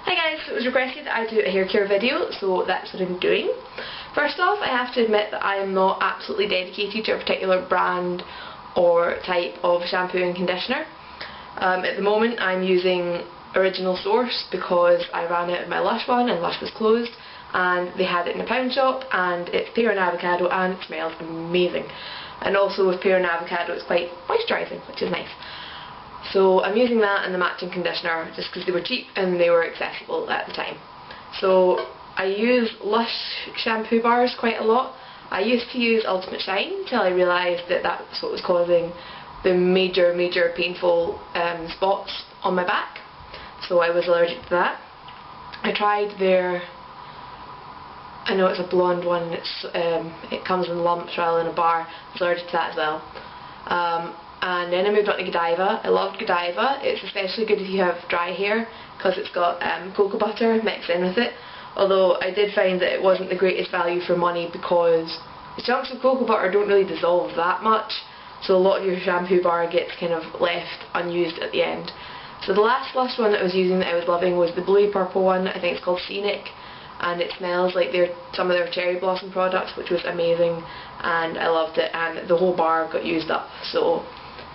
Hi guys, it was requested that I do a hair care video, so that's what I'm doing. First off, I have to admit that I am not absolutely dedicated to a particular brand or type of shampoo and conditioner. At the moment I'm using Original Source because I ran out of my Lush one and Lush was closed, and they had it in a pound shop, and it's pear and avocado and it smells amazing. And also with pear and avocado it's quite moisturising, which is nice. So I'm using that and the matching conditioner just because they were cheap and they were accessible at the time. So I use Lush shampoo bars quite a lot. I used to use Ultimate Shine until I realised that that's what was causing the major painful spots on my back. So I was allergic to that. I tried their, I know it's a blonde one, it comes in lumps rather than a bar. I was allergic to that as well. And then I moved on to Godiva. I loved Godiva. It's especially good if you have dry hair because it's got cocoa butter mixed in with it. Although I did find that it wasn't the greatest value for money because the chunks of cocoa butter don't really dissolve that much, so a lot of your shampoo bar gets kind of left unused at the end. So the last Lush one that I was using that I was loving was the bluey purple one. I think it's called Scenic, and it smells like some of their cherry blossom products, which was amazing, and I loved it, and the whole bar got used up. So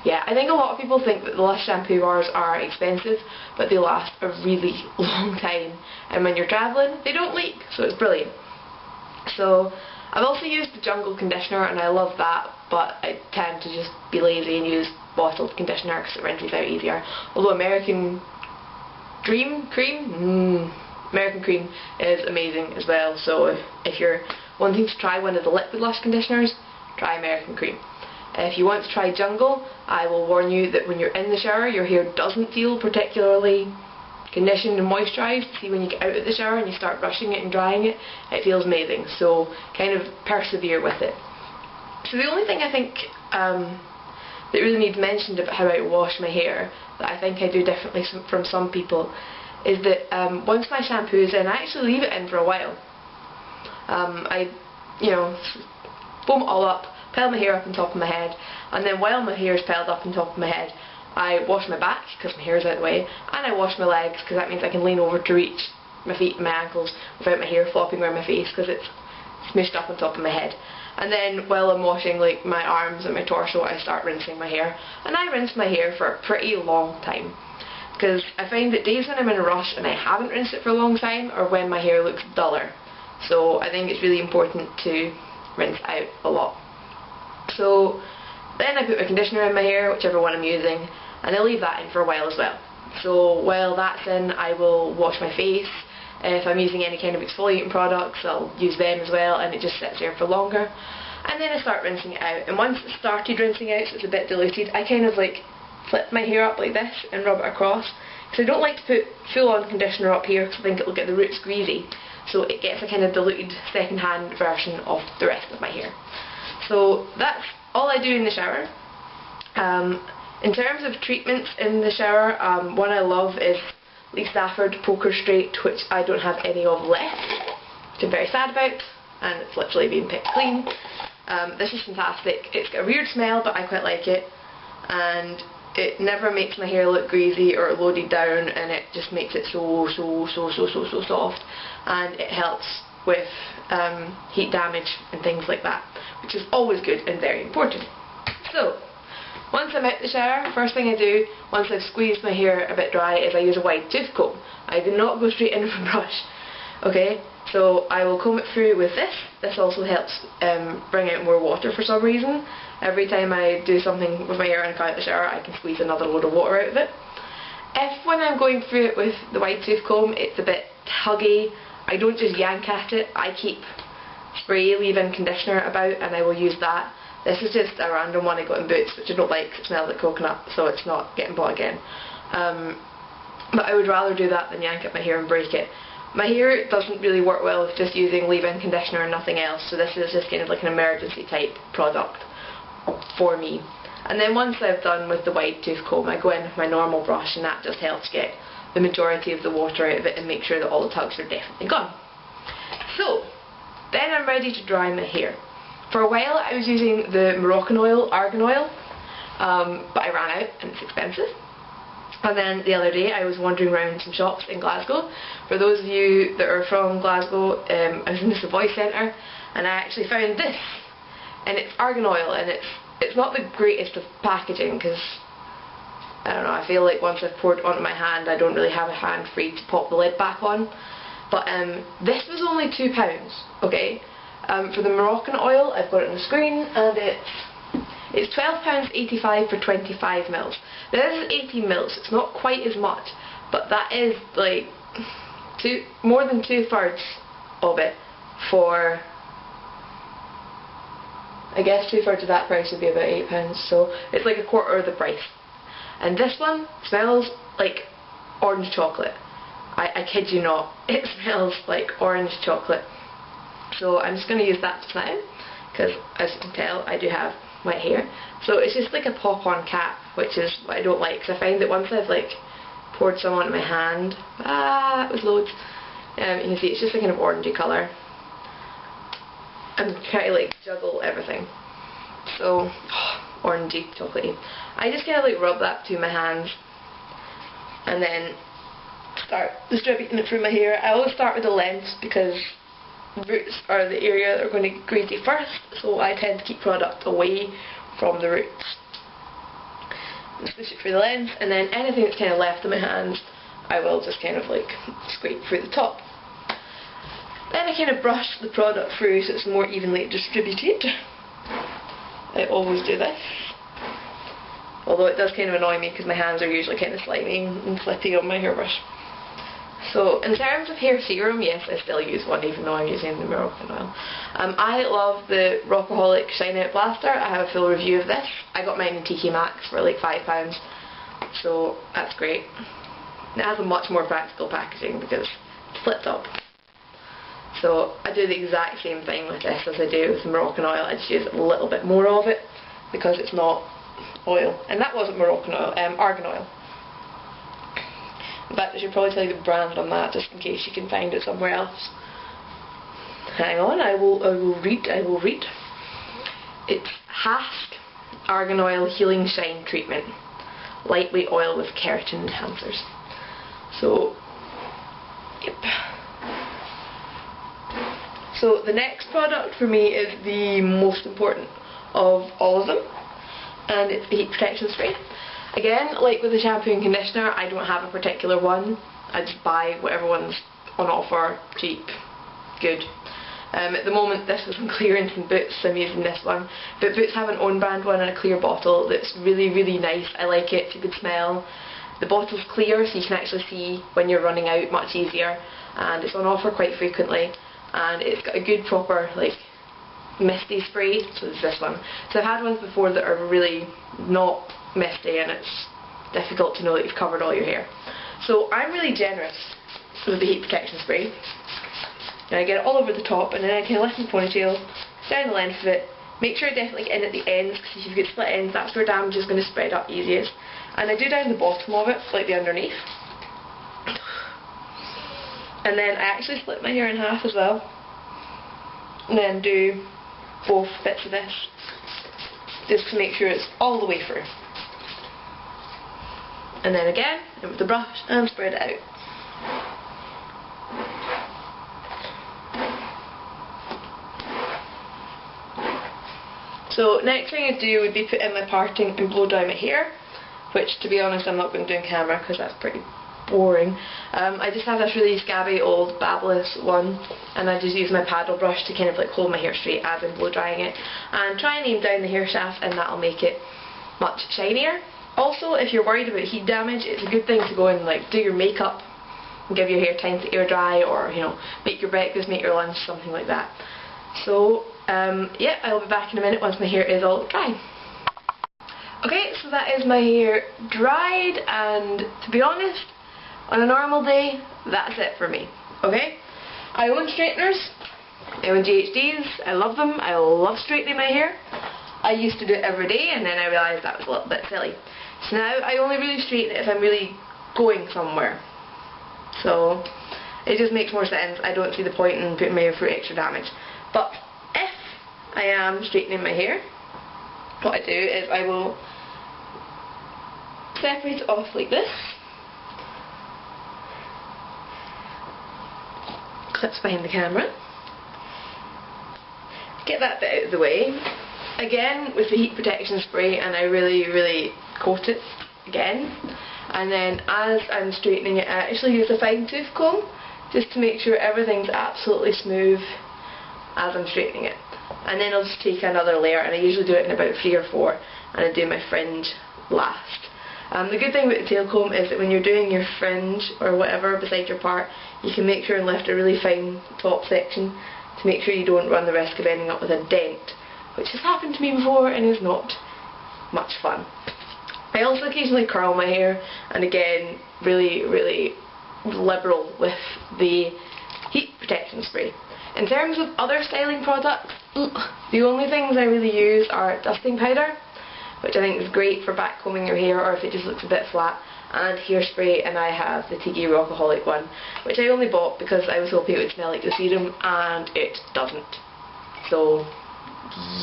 yeah, I think a lot of people think that the Lush shampoo bars are expensive, but they last a really long time, and when you're travelling they don't leak, so it's brilliant. So I've also used the Jungle conditioner and I love that, but I tend to just be lazy and use bottled conditioner because it rinses out easier. Although American Cream is amazing as well, so if you're wanting to try one of the liquid Lush conditioners, try American Cream. If you want to try Jungle, I will warn you that when you're in the shower your hair doesn't feel particularly conditioned and moisturised. See, when you get out of the shower and you start brushing it and drying it, it feels amazing, so kind of persevere with it. So the only thing I think that really needs mentioned about how I wash my hair, that I think I do differently from some people, is that once my shampoo is in, I actually leave it in for a while. I foam it all up, pile my hair up on top of my head, and then while my hair is piled up on top of my head, I wash my back because my hair is out of the way, and I wash my legs because that means I can lean over to reach my feet and my ankles without my hair flopping around my face because it's smooshed up on top of my head. And then while I'm washing like my arms and my torso, I start rinsing my hair, and I rinse my hair for a pretty long time because I find that days when I'm in a rush and I haven't rinsed it for a long time are when my hair looks duller. So I think it's really important to rinse out a lot. So then I put my conditioner in my hair, whichever one I'm using, and I leave that in for a while as well. So while that's in, I will wash my face. If I'm using any kind of exfoliating products, I'll use them as well, and it just sits there for longer. And then I start rinsing it out, and once it's started rinsing out so it's a bit diluted, I kind of like flip my hair up like this and rub it across, because I don't like to put full-on conditioner up here because I think it'll get the roots greasy, so it gets a kind of diluted second-hand version of the rest of my hair. So that's all I do in the shower. In terms of treatments in the shower, one I love is Lee Stafford Poker Straight, which I don't have any of left, which I'm very sad about, and it's literally being picked clean. This is fantastic. It's got a weird smell, but I quite like it, and it never makes my hair look greasy or loaded down, and it just makes it so soft, and it helps with heat damage and things like that, which is always good and very important. So once I'm out the shower, first thing I do once I've squeezed my hair a bit dry is I use a wide tooth comb. I do not go straight in with a brush. Okay, so I will comb it through with this. This also helps bring out more water for some reason. Every time I do something with my hair and I come out the shower, I can squeeze another load of water out of it. If when I'm going through it with the wide tooth comb it's a bit tuggy, I don't just yank at it. I keep spray leave-in conditioner about, and I will use that. This is just a random one I got in Boots, which I don't like because it smells like coconut, so it's not getting bought again. But I would rather do that than yank at my hair and break it. My hair doesn't really work well with just using leave-in conditioner and nothing else, so this is just kind of like an emergency type product for me. And then once I've done with the wide tooth comb, I go in with my normal brush, and that just helps get the majority of the water out of it and make sure that all the tugs are definitely gone. So then I'm ready to dry my hair. For a while I was using the Moroccan oil, argan oil, but I ran out and it's expensive. And then the other day I was wandering around some shops in Glasgow. For those of you that are from Glasgow, I was in the Savoy Centre and I actually found this. And it's argan oil, and it's not the greatest of packaging because, I don't know, I feel like once I've poured it onto my hand I don't really have a hand free to pop the lid back on. But this was only £2, okay? For the Moroccan oil, I've got it on the screen, and it's £12.85 for 25 mils. Now this is 18 mils, it's not quite as much, but that is like more than 2/3 of it for, I guess 2/3 of that price would be about £8, so it's like a quarter of the price. And this one smells like orange chocolate. I kid you not, it smells like orange chocolate. So I'm just going to use that just now, because as you can tell I do have wet hair. So it's just like a pop-on cap, which is what I don't like, because I find that once I've like poured some onto my hand, it was loads. You can see it's just a kind of orangey colour. I'm trying to like juggle everything. So, orangey, chocolatey. I just kind of like rub that between my hands and then start distributing it through my hair. I always start with the lengths because roots are the area that are going to get greasy first, so I tend to keep product away from the roots. Push it through the length, and then anything that's kind of left in my hands I will just kind of like scrape through the top. Then I kind of brush the product through so it's more evenly distributed. I always do this, although it does kind of annoy me because my hands are usually kind of slimy and flippy on my hairbrush. So in terms of hair serum, yes, I still use one even though I'm using the Moroccan oil. I love the Rockaholic Shine Out Blaster. I have a full review of this. I got mine in TK Maxx for like £5, so that's great. It has a much more practical packaging because it's flipped up. So I do the exact same thing with this as I do with the Moroccan oil. I just use a little bit more of it because it's not oil. And that wasn't Moroccan oil, argan oil. In fact, I should probably tell you the brand on that just in case you can find it somewhere else. Hang on, I will read. It's Hask Argan Oil Healing Shine Treatment. Lightweight oil with keratin enhancers. So, yep. So the next product for me is the most important of all of them, and it's the heat protection spray. Again, like with the shampoo and conditioner, I don't have a particular one. I just buy whatever one's on offer, cheap, good. At the moment this is on clearance in Boots, so I'm using this one. But Boots have an own brand one in a clear bottle that's really, really nice. I like it, it's a good smell. The bottle's clear so you can actually see when you're running out much easier, and it's on offer quite frequently, and it's got a good proper like misty spray, so it's this one. So I've had ones before that are really not misty and it's difficult to know that you've covered all your hair. So I'm really generous with the heat protection spray. And I get it all over the top, and then I kind of lift my ponytail down the length of it. Make sure I definitely get in at the ends, because if you've got split ends that's where damage is going to spread up easiest. And I do down the bottom of it, slightly underneath. And then I actually split my hair in half as well. And then do both bits of this, just to make sure it's all the way through. And then again, in with the brush and spread it out. So next thing I do would be put in my parting and blow dry my hair, which to be honest I'm not going to do on camera because that's pretty boring. I just have this really scabby old Babyliss one, and I just use my paddle brush to kind of like hold my hair straight as I'm blow drying it, and try and aim down the hair shaft, and that'll make it much shinier. Also, if you're worried about heat damage, it's a good thing to go and like do your makeup and give your hair time to air dry, or you know, make your breakfast, make your lunch, something like that. So yeah, I'll be back in a minute once my hair is all dry. Okay, so that is my hair dried, and to be honest, on a normal day, that's it for me. Okay? I own straighteners, I own GHDs, I love them, I love straightening my hair. I used to do it every day, and then I realised that was a little bit silly. So now I only really straighten it if I'm really going somewhere. So it just makes more sense. I don't see the point in putting my hair through extra damage. But if I am straightening my hair, what I do is I will separate it off like this. clips behind the camera. Get that bit out of the way. Again with the heat protection spray, and I really coat it again. And then as I'm straightening it, I actually use a fine tooth comb just to make sure everything's absolutely smooth as I'm straightening it. And then I'll just take another layer, and I usually do it in about 3 or 4, and I do my fringe last. The good thing about the tail comb is that when you're doing your fringe or whatever beside your part, you can make sure and lift a really fine top section to make sure you don't run the risk of ending up with a dent, which has happened to me before and is not much fun. I also occasionally curl my hair, and again really liberal with the heat protection spray. In terms of other styling products, the only things I really use are dusting powder, which I think is great for backcombing your hair or if it just looks a bit flat, and hairspray, and I have the Tiki Rockaholic one, which I only bought because I was hoping it would smell like the serum, and it doesn't. So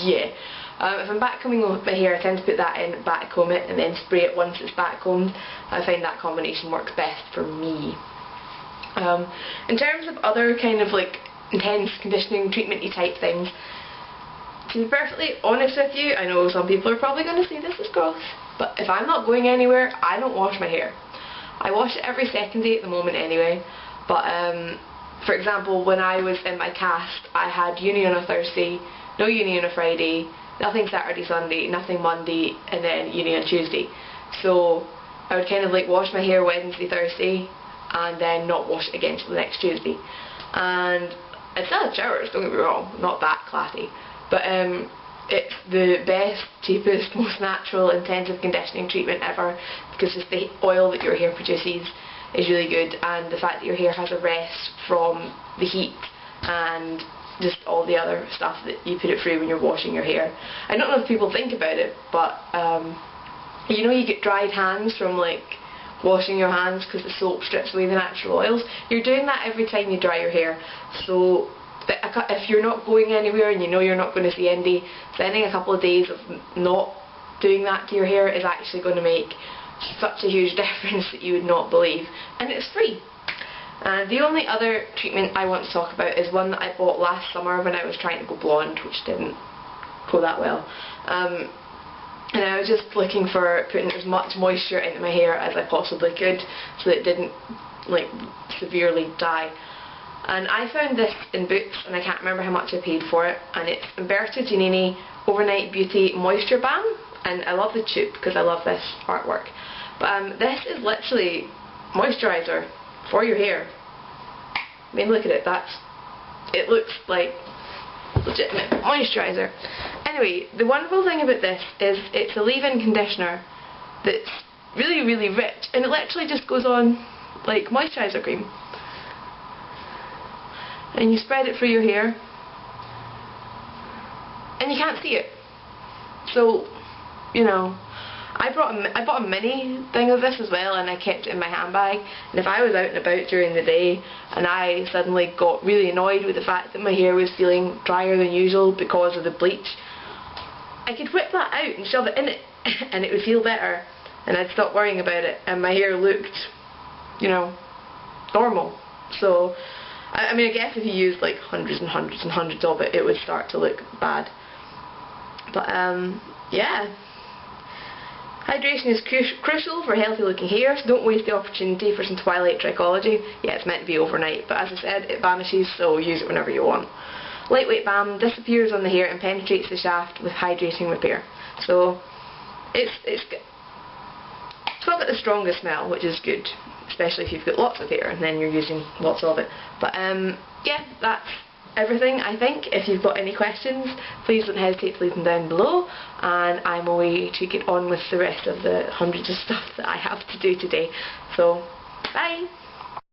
yeah. If I'm backcombing my hair, I tend to put that in, backcomb it, and then spray it once it's backcombed. I find that combination works best for me. In terms of other kind of like intense conditioning treatment-y type things, to be perfectly honest with you, I know some people are probably going to say this is gross, but if I'm not going anywhere, I don't wash my hair. I wash it every second day at the moment anyway, but for example, when I was in my cast, I had uni on a Thursday, no uni on a Friday, nothing Saturday, Sunday, nothing Monday, and then uni on Tuesday. So I would kind of like wash my hair Wednesday, Thursday, and then not wash it again till the next Tuesday. And I still had showers, don't get me wrong, not that classy, but it's the best, cheapest, most natural, intensive conditioning treatment ever, because just the oil that your hair produces is really good, and the fact that your hair has a rest from the heat and just all the other stuff that you put it through when you're washing your hair. I don't know if people think about it, but you know, you get dried hands from like washing your hands because the soap strips away the natural oils. You're doing that every time you dry your hair. So if you're not going anywhere and you know you're not going to see Andy, spending a couple of days of not doing that to your hair is actually going to make such a huge difference that you would not believe, and it's free. And the only other treatment I want to talk about is one that I bought last summer when I was trying to go blonde, which didn't go that well. And I was just looking for putting as much moisture into my hair as I possibly could so that it didn't like severely dye. And I found this in Boots, and I can't remember how much I paid for it, and it's Umberto Giannini Overnight Beauty Moisture Balm, and I love the tube because I love this artwork. But this is literally moisturiser for your hair. I mean, look at it, it looks like legitimate moisturiser. Anyway, the wonderful thing about this is it's a leave-in conditioner that's really rich, and it literally just goes on like moisturiser cream. And you spread it through your hair, and you can't see it. So, you know, I bought a mini thing of this as well, and I kept it in my handbag. And if I was out and about during the day and I suddenly got really annoyed with the fact that my hair was feeling drier than usual because of the bleach, I could whip that out and shove it in it and it would feel better, and I'd stop worrying about it, and my hair looked, you know, normal. So I mean, I guess if you used like hundreds and hundreds and hundreds of it, it would start to look bad. But yeah. Hydration is crucial for healthy looking hair, so don't waste the opportunity for some twilight trichology. Yeah, it's meant to be overnight, but as I said, it vanishes, so use it whenever you want. Lightweight balm disappears on the hair and penetrates the shaft with hydrating repair. So it's not got the strongest smell, which is good, especially if you've got lots of hair and then you're using lots of it. But yeah, that's everything, I think. If you've got any questions, please don't hesitate to leave them down below, and I'm away to get on with the rest of the hundreds of stuff that I have to do today. So, bye!